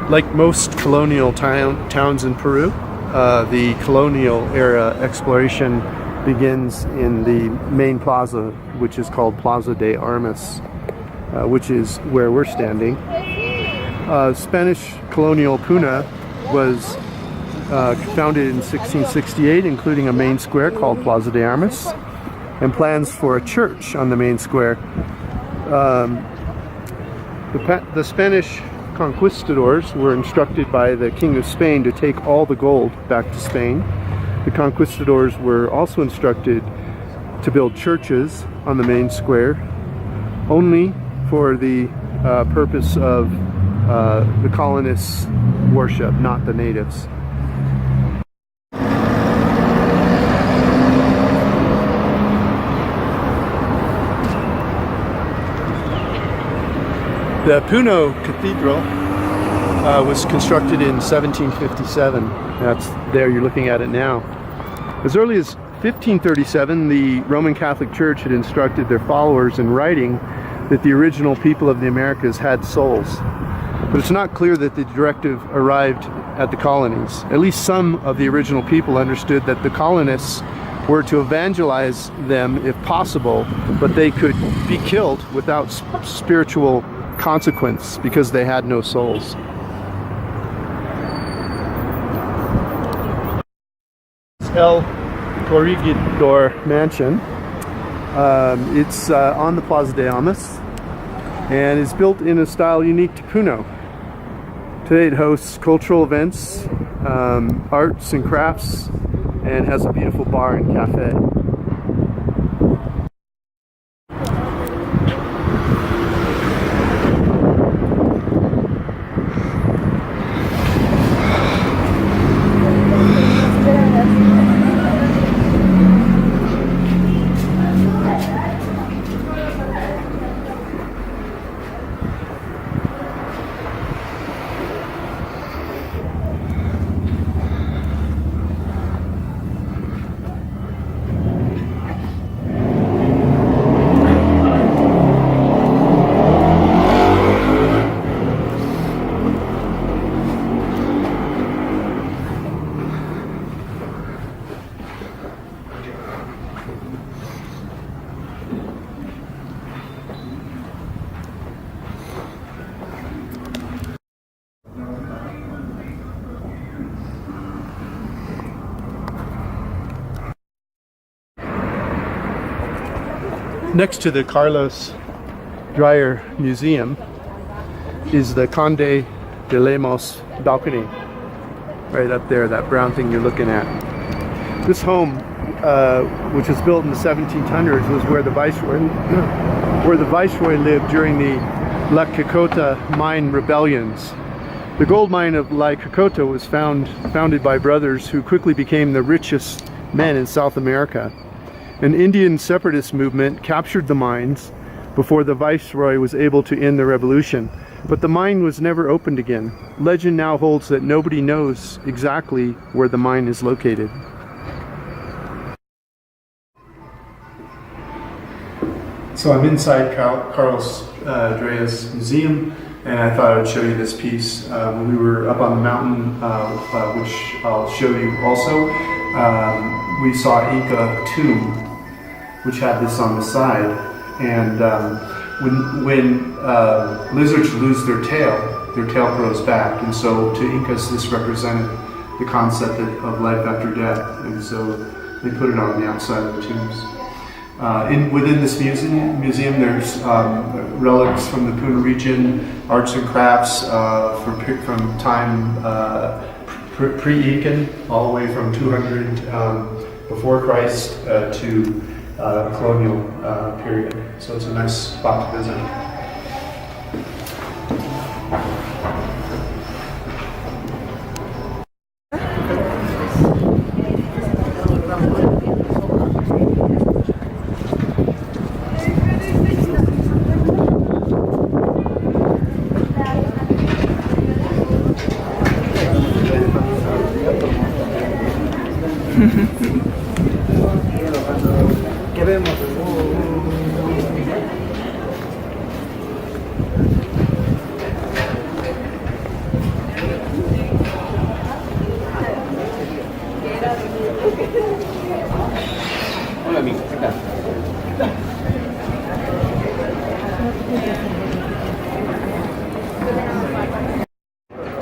Like most colonial towns in Peru, the colonial era exploration begins in the main plaza, which is called Plaza De Armas, which is where we're standing. Spanish colonial Puna was founded in 1668, including a main square called Plaza De Armas, and plans for a church on the main square. The Spanish conquistadors were instructed by the King of Spain to take all the gold back to Spain. The conquistadors were also instructed to build churches on the main square, only for the purpose of the colonists' worship, not the natives. The Puno Cathedral was constructed in 1757. That's there, you're looking at it now. As early as 1537, the Roman Catholic Church had instructed their followers in writing that the original people of the Americas had souls. But it's not clear that the directive arrived at the colonies. At least some of the original people understood that the colonists were to evangelize them if possible, but they could be killed without spiritual consequence because they had no souls. El Corregidor Mansion. It's on the Plaza de Armas and is built in a style unique to Puno. Today it hosts cultural events, arts and crafts, and has a beautiful bar and cafe. Next to the Carlos Dreyer Museum is the CONDE de LEMOS balcony. Right up there, that brown thing you're looking at. This home, which was built in the 1700s, was where the Viceroy lived during the La Cocota mine rebellions. The gold mine of La Cocota was founded by brothers who quickly became the richest men in South America. An Indian separatist movement captured the mines before the Viceroy was able to end the revolution, but the mine was never opened again. Legend now holds that nobody knows exactly where the mine is located. So I'm inside Carlos Dreyer's museum, and I thought I would show you this piece. When we were up on the mountain, which I'll show you also, we saw Inca tomb, which had this on the side. And when lizards lose their tail grows back. And so to Incas, this represented the concept of life after death. And so they put it on the outside of the tombs. Within this museum, there's relics from the Puno region, arts and crafts from time pre-Incan, all the way from 200 before Christ to colonial period. So it's a nice spot to visit.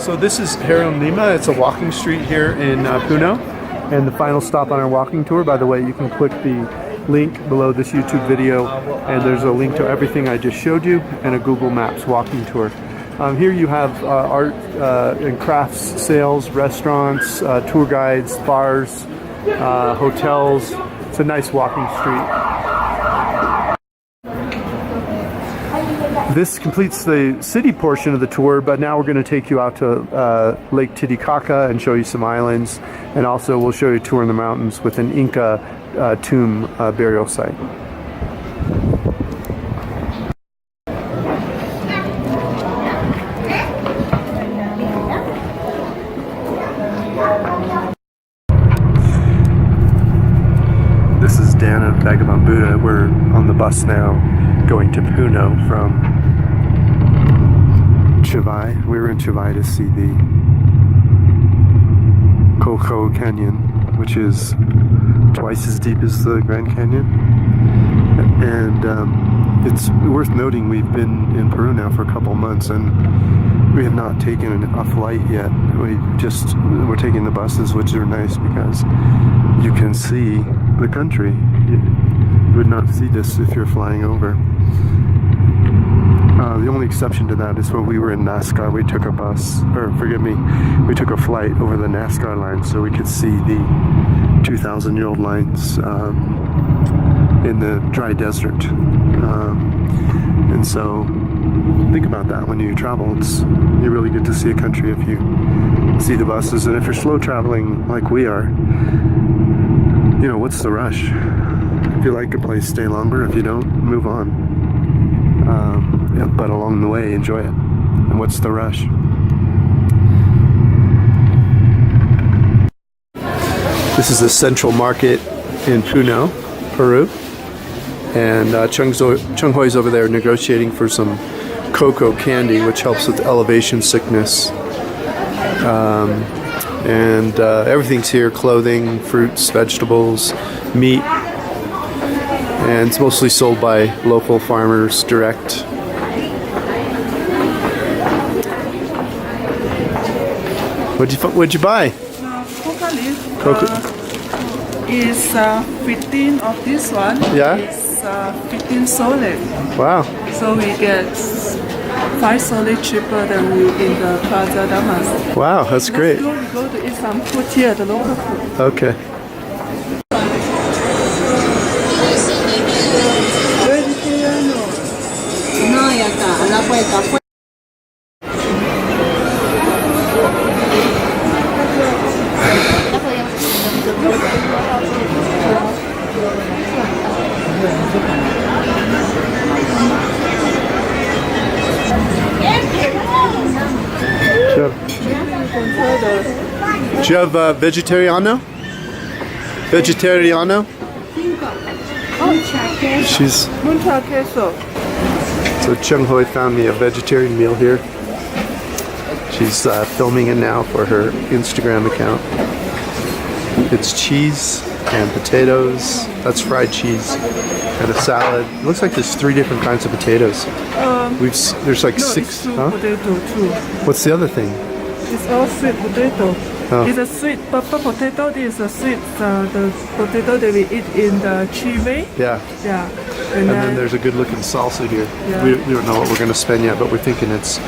So this is Harum Lima. It's a walking street here in Puno, and the final stop on our walking tour. By the way, you can click the link below this YouTube video, and there's a link to everything I just showed you and a Google Maps walking tour. Here you have art and crafts sales, restaurants, tour guides, bars, hotels. It's a nice walking street. This completes the city portion of the tour, but now we're going to take you out to Lake Titicaca and show you some islands, and also we'll show you a tour in the mountains with an Inca tomb burial site. This is Dan of Vagabond Buddha. We're on the bus now going to Puno from Chivay. We were in Chivay to see the Colca Canyon, which is twice as deep as the Grand Canyon. And it's worth noting we've been in Peru now for a couple months and we have not taken a flight yet. We're taking the buses, which are nice because you can see the country. You would not see this if you're flying over. The only exception to that is when we were in Nazca, we took a bus, or forgive me, we took a flight over the Nazca line so we could see the 2,000-year-old lines in the dry desert. And so think about that when you travel. You really get to see a country if you see the buses. And if you're slow traveling like we are, you know, what's the rush? If you like a place, stay longer. If you don't, move on. But along the way, enjoy it. And what's the rush? This is the central market in Puno, Peru. And Chung Hoi's over there negotiating for some cocoa candy, which helps with elevation sickness. Everything's here: clothing, fruits, vegetables, meat. And it's mostly sold by local farmers direct. What'd you buy? Coca leaf. Coca. Is 15 of this one. Yeah. It's 15 solid. Wow. So we get 5 solid cheaper than we in the Plaza De Armas. Wow, that's great. We go to eat some food here, the local food. Okay. No, ya está, a la vuelta. Do you have vegetariano? Vegetariano? She's... Munta queso. So Chung Hoi found me a vegetarian meal here. She's filming it now for her Instagram account. It's cheese and potatoes. That's fried cheese and a salad. It looks like there's 3 different kinds of potatoes. There's like 6. It's potato too. What's the other thing? It's all sweet potato. Oh. It's a sweet pepper potato. This is a sweet the potato that we eat in the Chile. Yeah. Yeah. And then there's a good looking salsa here. Yeah. We don't know what we're going to spend yet, but we're thinking it's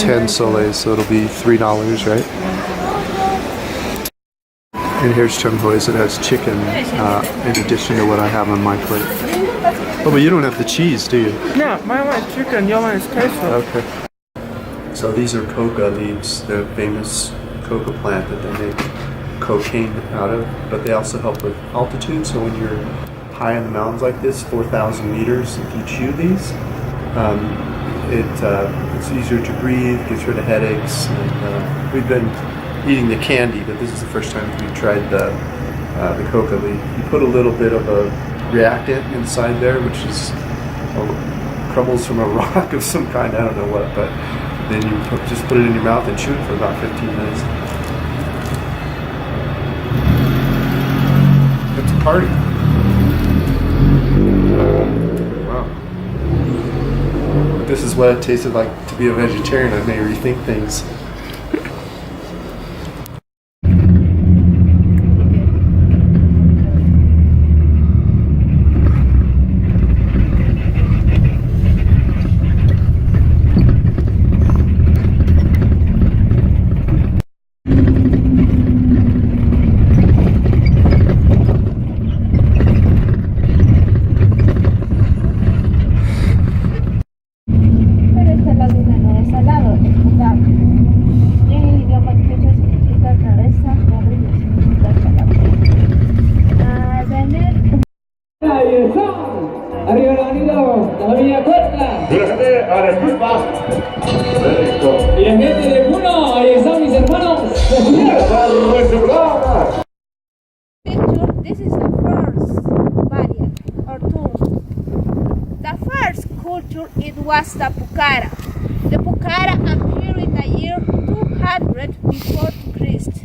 10 soles, so it'll be $3, right? And here's Chung Hoi's. It has chicken in addition to what I have on my plate. Oh, but you don't have the cheese, do you? No, my one is chicken, your one is queso. Okay. So these are coca leaves, the famous coca plant that they make cocaine out of, but they also help with altitude. So when you're high in the mountains like this, 4,000 meters, if you chew these, it's easier to breathe, gets rid of headaches. And, we've been eating the candy, but this is the first time we've tried the coca leaf. You put a little bit of a reactant inside there, which is crumbles from a rock of some kind, I don't know what, but then you just put it in your mouth and chew it for about 15 minutes. It's a party. Wow. If this is what it tasted like to be a vegetarian, I may rethink things. Puno, todavía Colca. Y la gente de Arequipa. Perfecto. Y la gente de Puno, ahí están mis hermanos. This is the first variant or tomb. The first culture it was the Pucara. The Pucara appeared in the year 200 before Christ,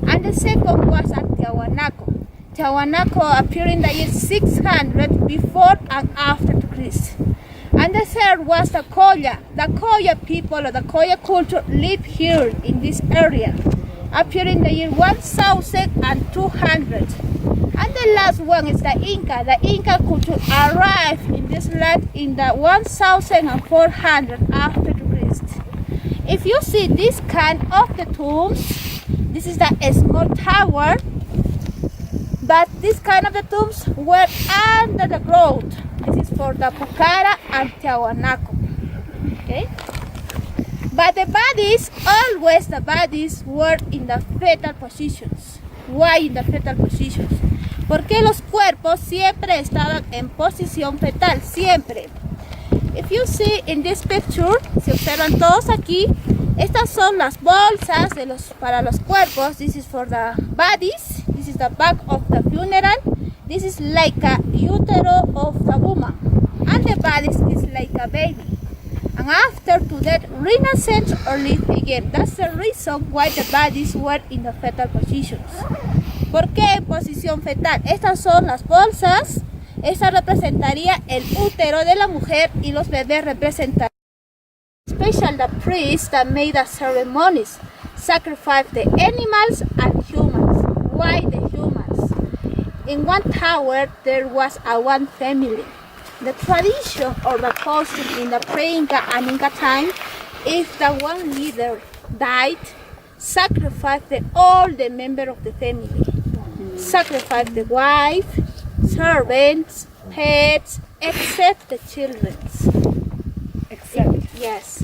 and the second was at Tiahuanaco. Tiahuanaco appeared in the year 600 before and after Christ. And the third was the Coya. The Coya people or the Coya culture live here in this area, appeared in the year 1200. And the last one is the Inca. The Inca culture arrived in this land in the 1400 after Christ. If you see this kind of the tombs, this is the small tower, but this kind of the tombs were under the ground. This is for the Pucara and Tiahuanaco. Okay? But the bodies, always the bodies were in the fetal positions. Why in the fetal positions? Porque los cuerpos siempre estaban en posición fetal, siempre. If you see in this picture, si observan todos aquí, estas son las bolsas para los cuerpos. This is for the bodies. This is the bag of the funeral. This is like a uterus of the woman. And the bodies is like a baby. And after to that, renaissance or live again. That's the reason why the bodies were in the fetal positions. ¿Por qué en posición fetal? Estas son las bolsas. Esta representaría el útero de la mujer y los bebés representarían. Especially the priests that made the ceremonies sacrifice the animals and humans. Why the humans? In one tower there was a one family. The tradition or the custom in the pre-Inca and Inca time, if the one leader died, sacrifice all the members of the family. Sacrifice the wife, servants, pets, except the children. Except. Yes,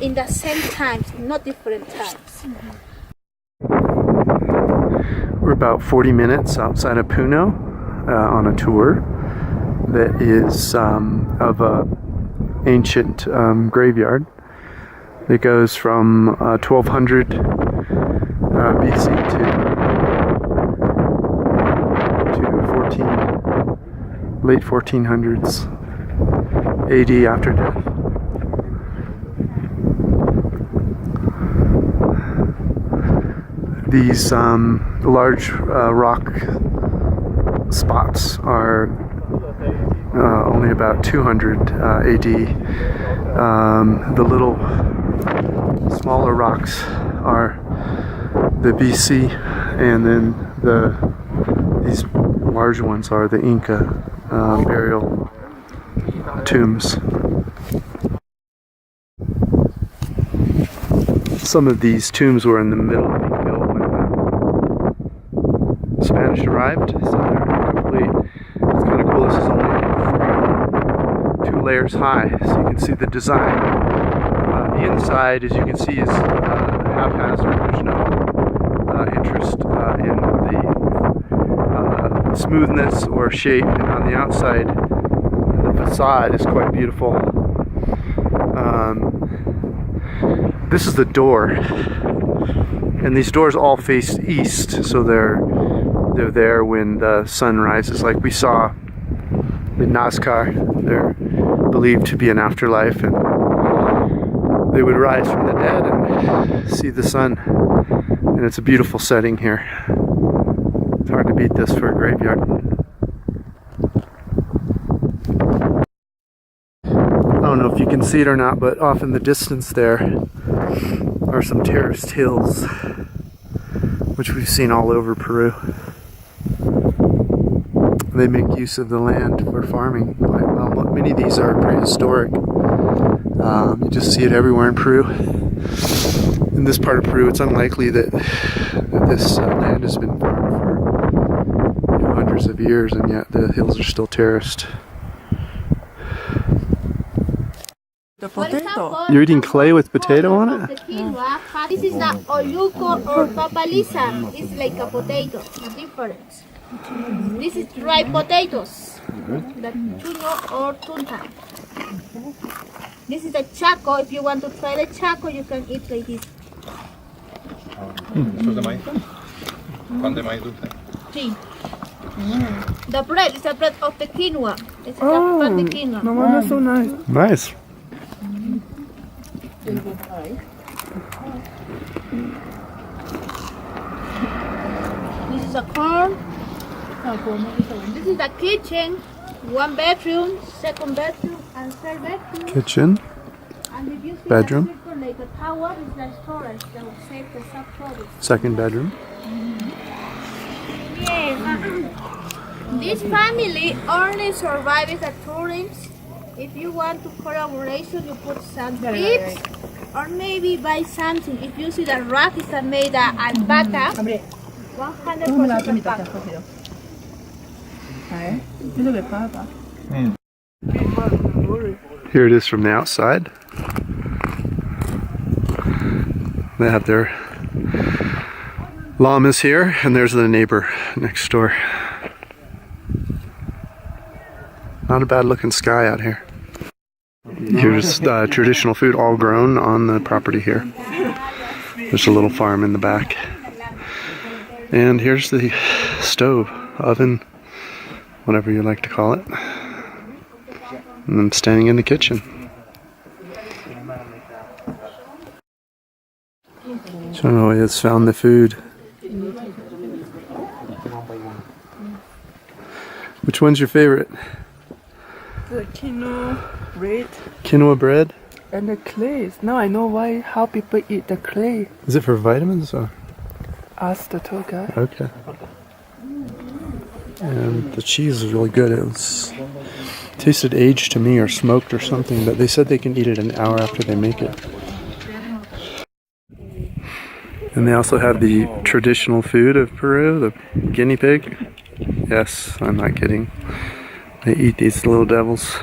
in the same times, not different times. We're about 40 minutes outside of Puno on a tour that is of a ancient graveyard that goes from 1200 BC to late 1400s AD after death. These large rock spots are only about 200 AD. The little smaller rocks are the BC, and then these large ones are the Inca burial tombs. Some of these tombs were in the middle of being built when the Spanish arrived, so they're complete. It's kind of cool. This is only 2 layers high, so you can see the design. The inside, as you can see, is haphazard. There's no interest in the smoothness or shape, and on the outside, the facade is quite beautiful. This is the door, and these doors all face east, so they're there when the sun rises, like we saw in Nazca. They're believed to be an afterlife, and they would rise from the dead and see the sun, and it's a beautiful setting here. It's hard to beat this for a graveyard. I don't know if you can see it or not, but off in the distance there are some terraced hills, which we've seen all over Peru. They make use of the land for farming quite well. Many of these are prehistoric. You just see it everywhere in Peru. In this part of Peru, it's unlikely that this land has been farmed for hundreds of years, and yet the hills are still terraced. The potato. You're eating clay with potato on it? This is the oyuco or papalisa. It's like a potato, different. This is dry potatoes. The tuno or tunta. This is the chaco. If you want to try the chaco, you can eat like this. ¿Esto es de maíz? ¿Pan de maíz dulce? Sí. The bread is the bread of the quinoa. This is the pan de quinoa. No wonder so nice. Nice. This is a corn. This is the kitchen. 1 bedroom, 2nd bedroom, and 3rd bedroom. Kitchen. And if you see Bedroom. the circle, like a tower, is the storage that will save the sub-storage. 2nd bedroom. Yes. This family only survives the tourists. If you want to collaboration, you put some tips or maybe buy something. If you see the rack is made of alpaca, 100% alpaca. Here it is from the outside. They have their llamas here, and there's the neighbor next door. Not a bad looking sky out here. Here's traditional food all grown on the property here. There's a little farm in the back. And here's the stove, oven, whatever you like to call it. And I'm standing in the kitchen. Chano has found the food. Which one's your favorite? The quinoa bread Quinoa bread? and the clay. Now I know why how people eat the clay. Is it for vitamins? Or? Ask the tour guide. Okay. And the cheese is really good. It was tasted aged to me or smoked or something, but they said they can eat it an hour after they make it. And they also have the traditional food of Peru, the guinea pig. Yes, I'm not kidding. They eat these little devils.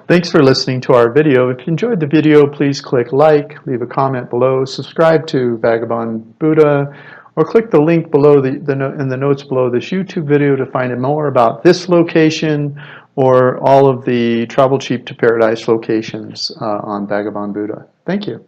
Thanks for listening to our video. If you enjoyed the video, please click like, leave a comment below, subscribe to Vagabond Buddha, or click the link below in the notes below this YouTube video to find out more about this location or all of the Travel Cheap to Paradise locations on Vagabond Buddha. Thank you.